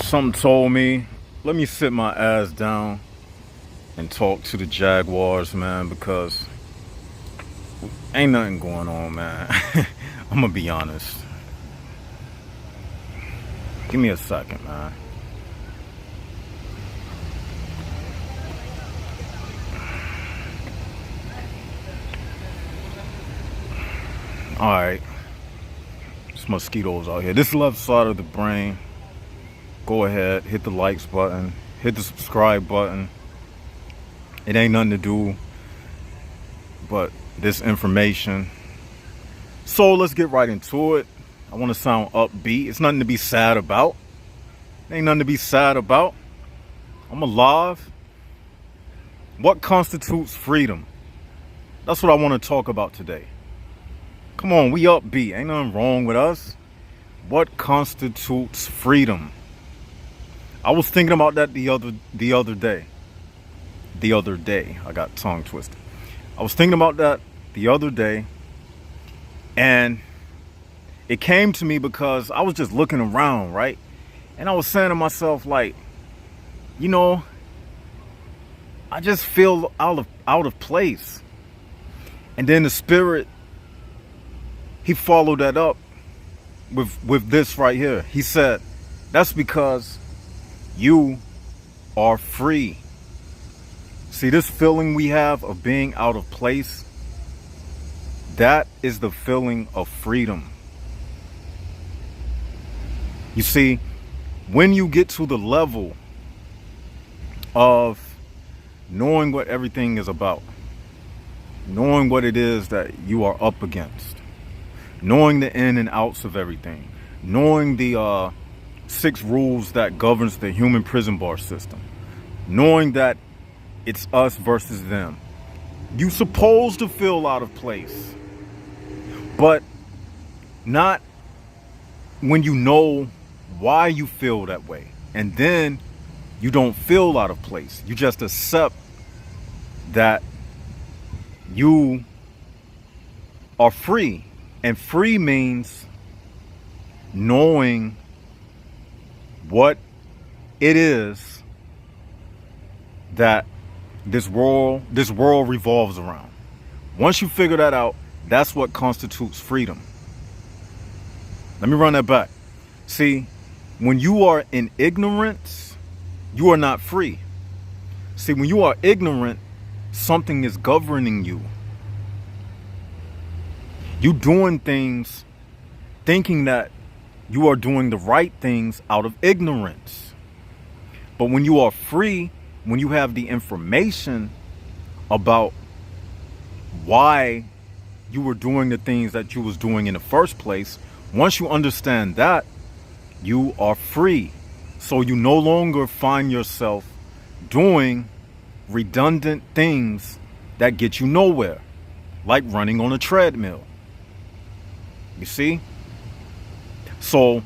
Something told me, let me sit my ass down and talk to the Jaguars, man, because ain't nothing going on, man. I'm gonna be honest. Give me a second, man. Alright. There's mosquitoes out here. This left side of the brain. Go ahead, hit the likes button, hit the subscribe button. It ain't nothing to do but this information. So let's get right into it. I want to sound upbeat. It's nothing to be sad about. Ain't nothing to be sad about. I'm alive. What constitutes freedom? That's what I want to talk about today. Come on, we upbeat. Ain't nothing wrong with us. What constitutes freedom? I was thinking about that the other day. I got tongue twisted. I was thinking about that the other day, and it came to me because I was just looking around, right? And I was saying to myself, like, you know, I just feel out of place. And then the Spirit, he followed that up with this right here. He said, that's because you are free. See, this feeling we have of being out of place, that is the feeling of freedom. You see, when you get to the level of knowing what everything is about, knowing what it is that you are up against, knowing the in and outs of everything, knowing the 6 rules that governs the human prison bar system, knowing that it's us versus them, you supposed to feel out of place, but not when you know why you feel that way. And then you don't feel out of place. You just accept that you are free. And free means knowing what it is that this world revolves around. Once you figure that out, that's what constitutes freedom. Let me run that back. See, when you are in ignorance, you are not free. See, when you are ignorant, something is governing you. You doing things thinking that you are doing the right things out of ignorance. But when you are free, when you have the information about why you were doing the things that you was doing in the first place, once you understand that, you are free. So you no longer find yourself doing redundant things that get you nowhere, like running on a treadmill. You see? So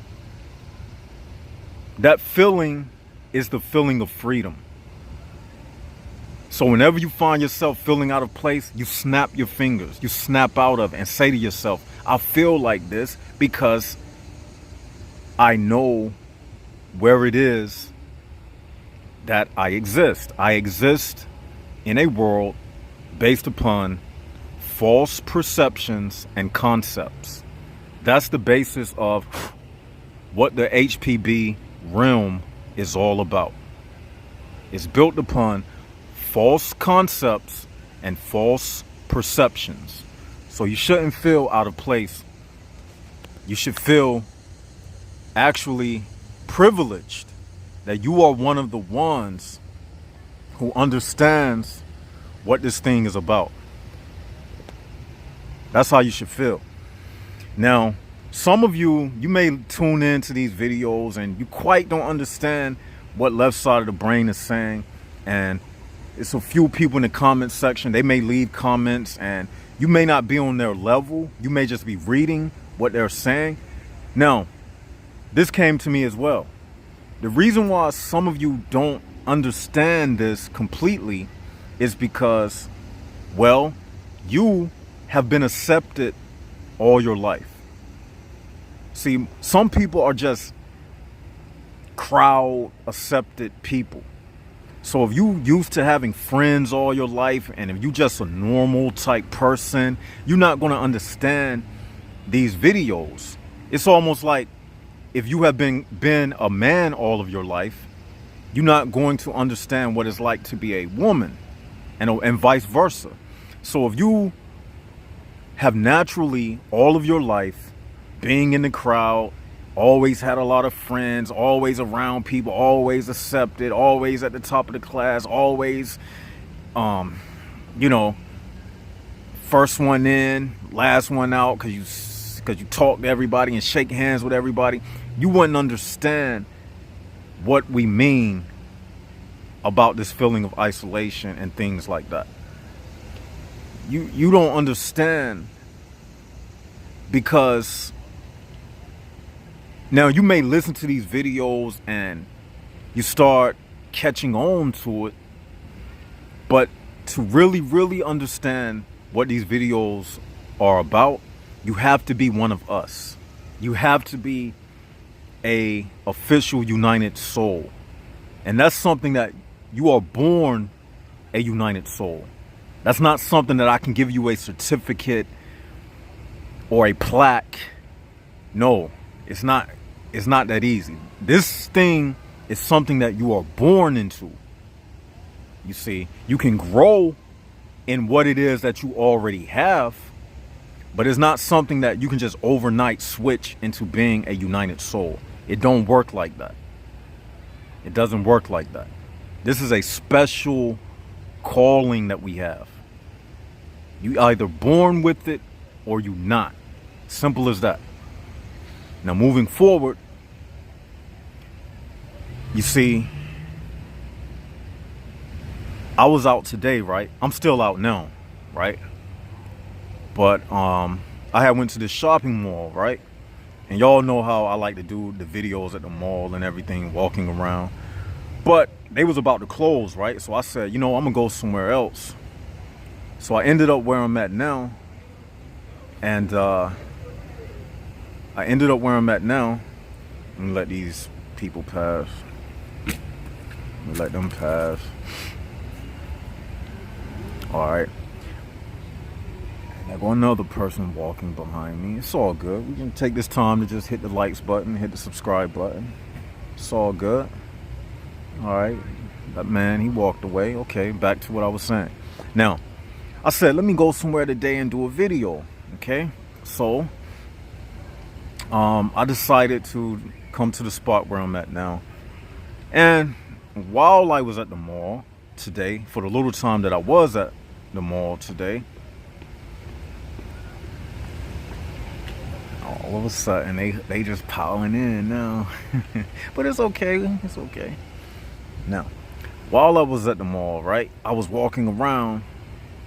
that feeling is the feeling of freedom. So whenever you find yourself feeling out of place, you snap your fingers, you snap out of it and say to yourself, I feel like this because I know where it is that I exist. I exist in a world based upon false perceptions and concepts. That's the basis of what the HPB realm is all about. It's built upon false concepts and false perceptions. So you shouldn't feel out of place. You should feel actually privileged that you are one of the ones who understands what this thing is about. That's how you should feel. Now, some of you may tune into these videos and you quite don't understand what left side of the brain is saying, and it's a few people in the comment section. They may leave comments and you may not be on their level. You may just be reading what they're saying. Now, this came to me as well. The reason why some of you don't understand this completely is because, well, you have been accepted all your life. See, some people are just crowd accepted people. So if you used to having friends all your life, and if you just a normal type person, you're not going to understand these videos. It's almost like if you have been a man all of your life, you're not going to understand what it's like to be a woman, and vice versa. So if you have naturally all of your life being in the crowd, always had a lot of friends, always around people, always accepted, always at the top of the class, always, first one in, last one out, because you talk to everybody and shake hands with everybody, you wouldn't understand what we mean about this feeling of isolation and things like that. You don't understand, because now you may listen to these videos and you start catching on to it, but to really, really understand what these videos are about, you have to be one of us. You have to be a official united soul. And that's something that you are born a united soul. That's not something that I can give you a certificate or a plaque. No, it's not that easy. This thing is something that you are born into. You see, you can grow in what it is that you already have, but it's not something that you can just overnight switch into being a united soul. It don't work like that. It doesn't work like that. This is a special calling that we have. You either born with it or you not. Simple as that. Now moving forward, you see, I was out today, right? I'm still out now, right? But I had went to the shopping mall, right? And y'all know how I like to do the videos at the mall and everything, walking around. But they was about to close, right? So I said, I'm gonna go somewhere else. So I ended up where I'm at now. And I'm gonna let these people pass. I'm gonna let them pass. All right. There go another person walking behind me. It's all good. We can take this time to just hit the likes button, hit the subscribe button. It's all good. All right. That man, he walked away. Okay, back to what I was saying. Now, I said, let me go somewhere today and do a video. Okay. So, I decided to come to the spot where I'm at now. And while I was at the mall today, for the little time that I was at the mall today, all of a sudden they just piling in now. But it's okay. It's okay. Now, while I was at the mall, right, I was walking around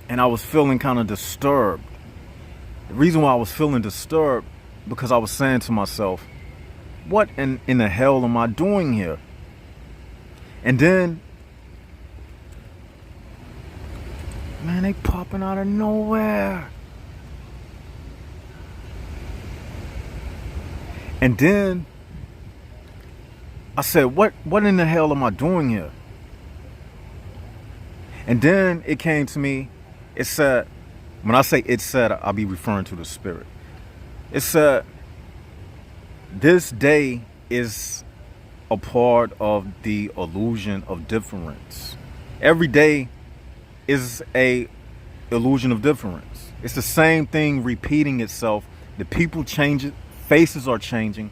and I was feeling kind of disturbed. The reason why I was feeling disturbed, because I was saying to myself, what in the hell am I doing here? And then, man, they popping out of nowhere. And then I said, what in the hell am I doing here? And then it came to me, it said, when I say it said, I'll be referring to the spirit. It said, this day is a part of the illusion of difference. Every day is a illusion of difference. It's the same thing repeating itself. The people change it. Faces are changing.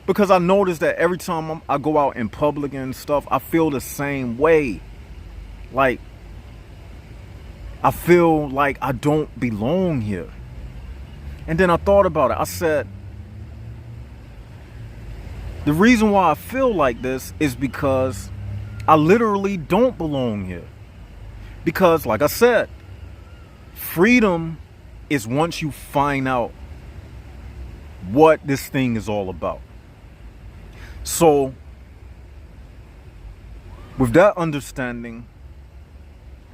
Because I noticed that every time I go out in public and stuff, I feel the same way. Like, I feel like I don't belong here. And then I thought about it. I said, the reason why I feel like this is because I literally don't belong here. Because, like I said, freedom is once you find out what this thing is all about. So, with that understanding,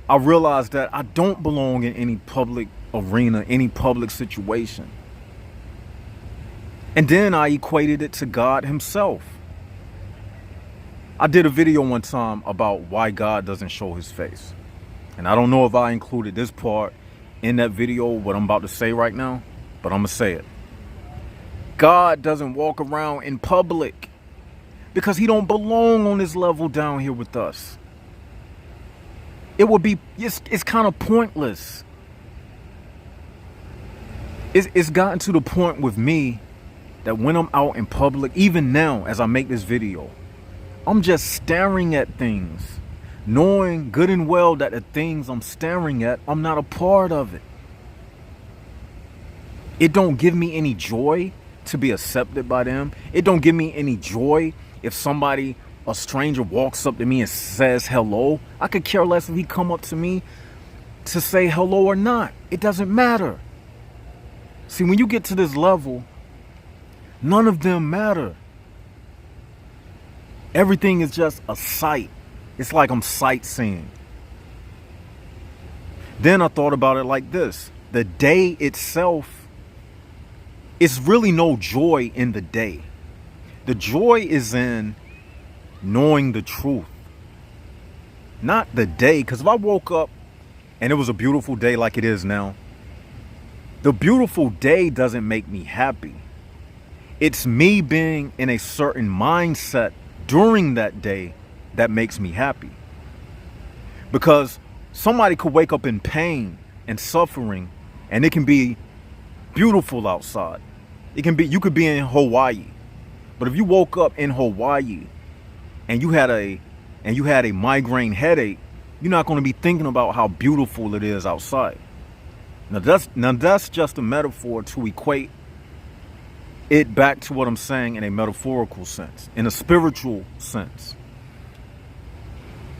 I realized that I don't belong in any public arena, any public situation. And then I equated it to God himself. I did a video one time about why God doesn't show his face. And I don't know if I included this part in that video, what I'm about to say right now, but I'm going to say it. God doesn't walk around in public because he don't belong on this level down here with us. It would be, it's kind of pointless. It's gotten to the point with me that when I'm out in public, even now as I make this video, I'm just staring at things, knowing good and well that the things I'm staring at, I'm not a part of it. It don't give me any joy to be accepted by them. It don't give me any joy if somebody, a stranger, walks up to me and says hello. I could care less if he come up to me to say hello or not. It doesn't matter. See, when you get to this level, none of them matter. Everything is just a sight. It's like I'm sightseeing. Then I thought about it like this. The day itself, it's really no joy in the day. The joy is in knowing the truth. Not the day. Because if I woke up and it was a beautiful day like it is now, the beautiful day doesn't make me happy. It's me being in a certain mindset during that day that makes me happy. Because somebody could wake up in pain and suffering, and it can be beautiful outside. It can be, you could be in Hawaii. But if you woke up in Hawaii and you had a migraine headache, you're not going to be thinking about how beautiful it is outside. Now that's just a metaphor to equate it back to what I'm saying in a metaphorical sense, in a spiritual sense.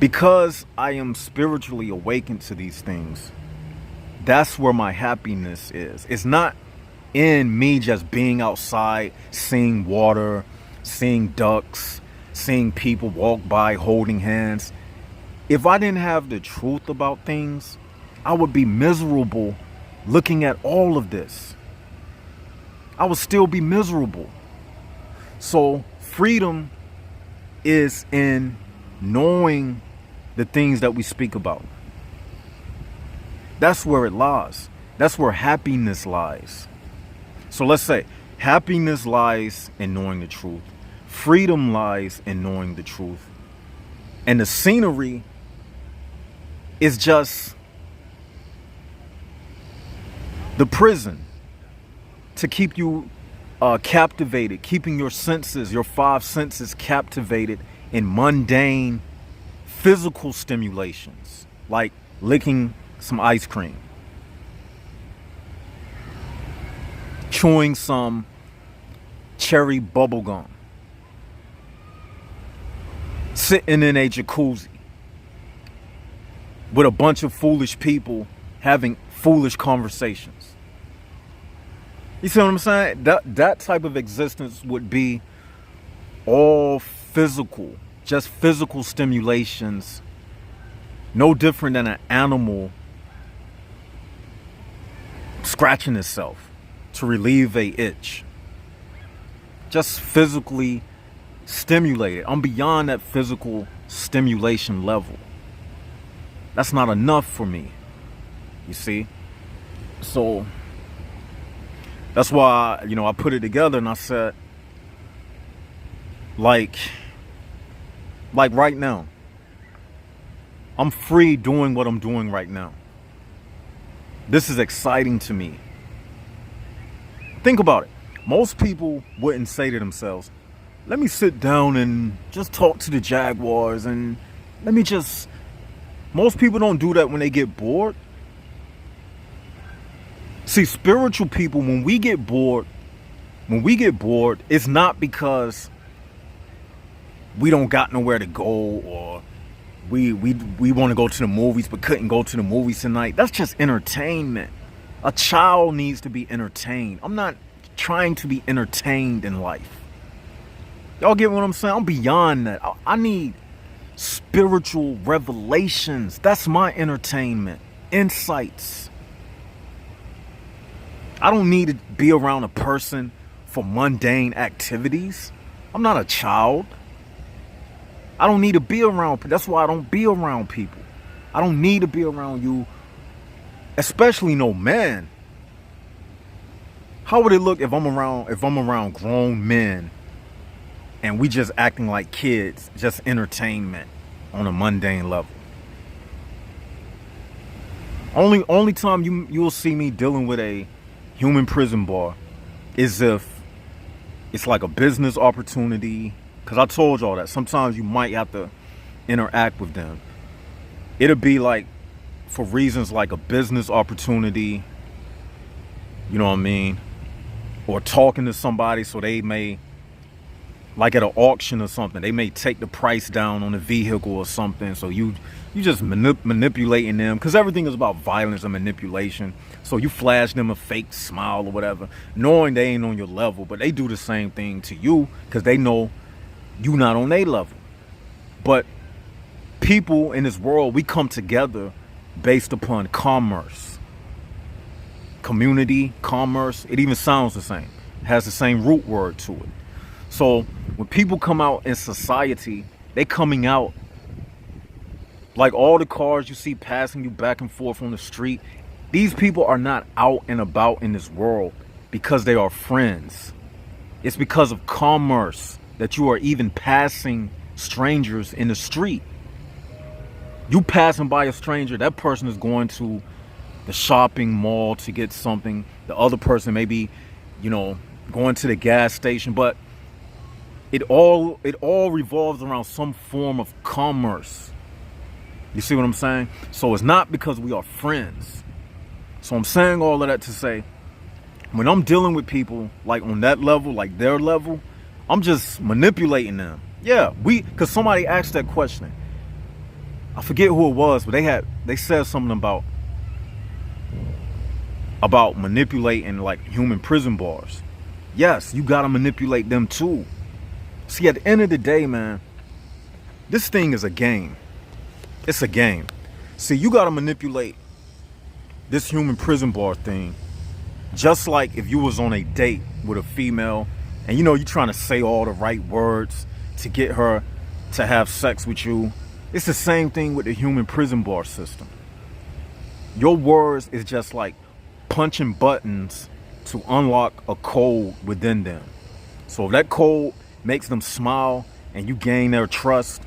Because I am spiritually awakened to these things, that's where my happiness is. It's not in me just being outside, seeing water, seeing ducks, seeing people walk by holding hands. If I didn't have the truth about things, I would be miserable looking at all of this. I would still be miserable. So freedom is in knowing the things that we speak about. That's where it lies. That's where happiness lies. So let's say happiness lies in knowing the truth. Freedom lies in knowing the truth. And the scenery is just the prison to keep you captivated, keeping your senses, your five senses captivated in mundane physical stimulations, like licking some ice cream, chewing some cherry bubble gum, sitting in a jacuzzi with a bunch of foolish people having foolish conversations. You see what I'm saying? That type of existence would be all physical, just physical stimulations, no different than an animal scratching itself to relieve a itch. Just physically stimulated. I'm beyond that physical stimulation level. That's not enough for me, you see? So that's why, I put it together and I said, like right now, I'm free doing what I'm doing right now. This is exciting to me. Think about it. Most people wouldn't say to themselves, let me sit down and just talk to the Jaguars and most people don't do that when they get bored. See, spiritual people, when we get bored, it's not because we don't got nowhere to go or we want to go to the movies but couldn't go to the movies tonight. That's just entertainment. A child needs to be entertained. I'm not trying to be entertained in life. Y'all get what I'm saying? I'm beyond that. I need spiritual revelations. That's my entertainment. Insights. I don't need to be around a person for mundane activities. I'm not a child. I don't need to be around. That's why I don't be around people. I don't need to be around you, especially no man. How would it look if I'm around grown men and we just acting like kids, just entertainment on a mundane level? Only time you'll see me dealing with a human prison bar is if it's like a business opportunity. Because I told y'all that sometimes you might have to interact with them. It'll be like for reasons like a business opportunity, you know what I mean? Or talking to somebody so they may, like at an auction or something, they may take the price down on a vehicle or something. So you just manipulating them, because everything is about violence and manipulation. So you flash them a fake smile or whatever, knowing they ain't on your level, but they do the same thing to you because they know you not on their level. But people in this world, we come together based upon commerce, community, commerce. It even sounds the same. It has the same root word to it. So when people come out in society, they coming out like all the cars you see passing you back and forth on the street. These people are not out and about in this world because they are friends. It's because of commerce that you are even passing strangers in the street. You passing by a stranger, that person is going to the shopping mall to get something. The other person may be, going to the gas station, but it all revolves around some form of commerce. You see what I'm saying? So it's not because we are friends. So I'm saying all of that to say, when I'm dealing with people like on that level, like their level, I'm just manipulating them. Yeah, because somebody asked that question. I forget who it was, but they said something about manipulating like human prison bars. Yes, you gotta manipulate them too. See, at the end of the day, man, this thing is a game. It's a game. See, you gotta manipulate this human prison bar thing just like if you was on a date with a female and you're trying to say all the right words to get her to have sex with you. It's the same thing with the human prison bar system. Your words is just like punching buttons to unlock a code within them. So if that code makes them smile and you gain their trust,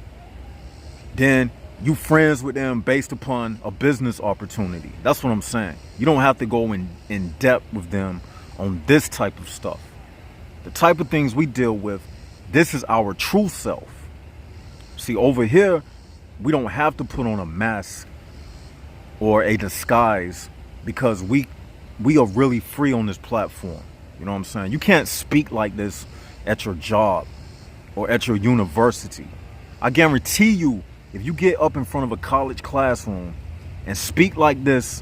then you friends with them based upon a business opportunity. That's what I'm saying. You don't have to go in depth with them on this type of stuff. The type of things we deal with, this is our true self. See, over here, we don't have to put on a mask or a disguise because we are really free on this platform. You know what I'm saying? You can't speak like this at your job or at your university. I guarantee you, if you get up in front of a college classroom and speak like this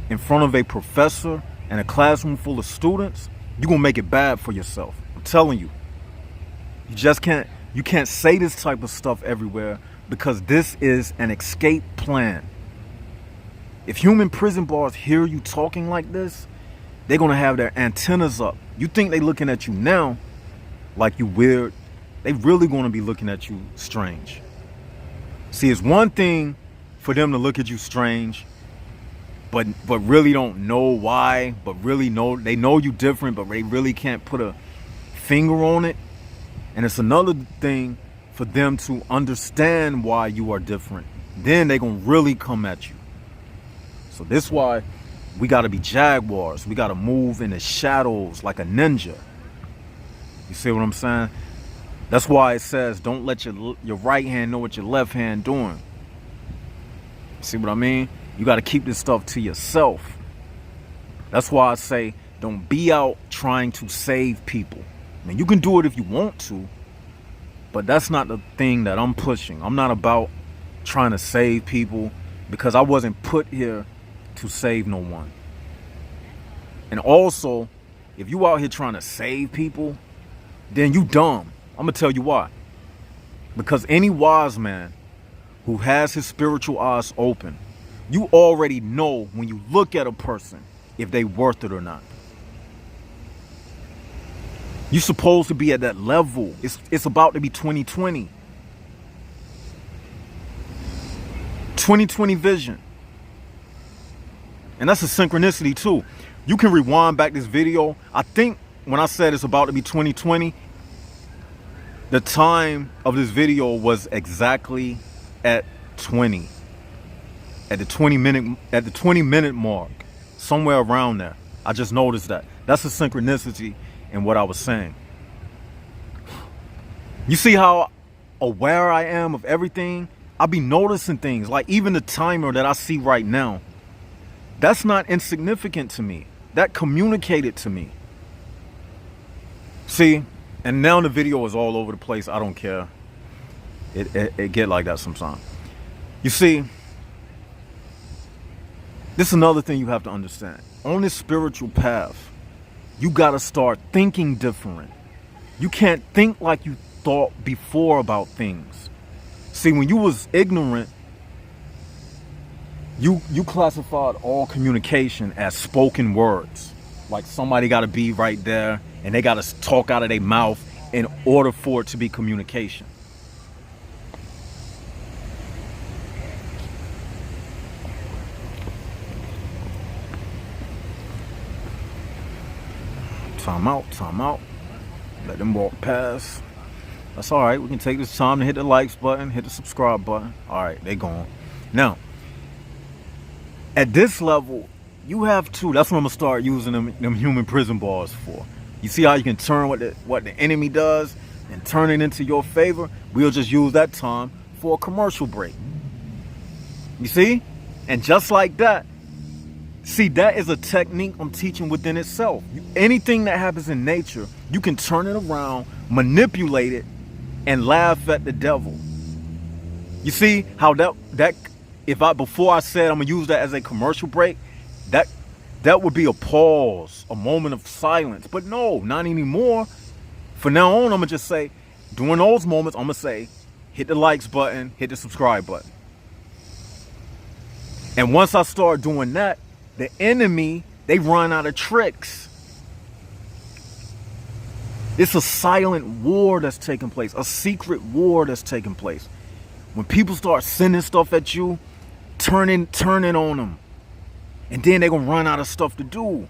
in front of a professor and a classroom full of students, you're going to make it bad for yourself. I'm telling you. You can't say this type of stuff everywhere because this is an escape plan. If human prison bars hear you talking like this, they're going to have their antennas up. You think they looking at you now like you weird. They really going to be looking at you strange. See, it's one thing for them to look at you strange, but really don't know why, but really they know you different, but they really can't put a finger on it. And it's another thing for them to understand why you are different. Then they gonna really come at you. So this is why we gotta be jaguars. We gotta move in the shadows like a ninja. You see what I'm saying? That's why it says don't let your right hand know what your left hand doing. See what I mean? You got to keep this stuff to yourself. That's why I say don't be out trying to save people. I mean, you can do it if you want to, but that's not the thing that I'm pushing. I'm not about trying to save people because I wasn't put here to save no one. And also, if you out here trying to save people, then you dumb. I'm going to tell you why. Because any wise man who has his spiritual eyes open, you already know when you look at a person if they worth it or not. You're supposed to be at that level. It's about to be 2020. 2020 vision. And that's a synchronicity too. You can rewind back this video. I think when I said it's about to be 2020, the time of this video was exactly at 20. At the 20 minute mark. Somewhere around there. I just noticed that. That's a synchronicity in what I was saying. You see how aware I am of everything? I'll be noticing things, like even the timer that I see right now. That's not insignificant to me. That communicated to me. See, and now the video is all over the place. I don't care. It get like that sometimes. You see, this is another thing you have to understand. On this spiritual path, you got to start thinking different. You can't think like you thought before about things. See, when you was ignorant, you classified all communication as spoken words. Like somebody got to be right there and they got to talk out of their mouth in order for it to be communication. Time out. Let them walk past. That's all right. We can take this time to hit the likes button, hit the subscribe button. All right, they gone. Now, at this level, you have to. That's what I'm gonna start using them human prison bars for. You see how you can turn what the enemy does and turn it into your favor? We'll just use that time for a commercial break. You see? And just like that, see, that is a technique I'm teaching within itself. Anything that happens in nature, you can turn it around, manipulate it, and laugh at the devil. You see how that before I said I'm gonna use that as a commercial break, that would be a pause, a moment of silence. But no, not anymore. From now on, I'm gonna just say, during those moments, I'm gonna say, hit the likes button, hit the subscribe button. And once I start doing that, the enemy, they run out of tricks. It's a silent war that's taking place, a secret war that's taking place. When people start sending stuff at you, turning on them. And then they're going to run out of stuff to do.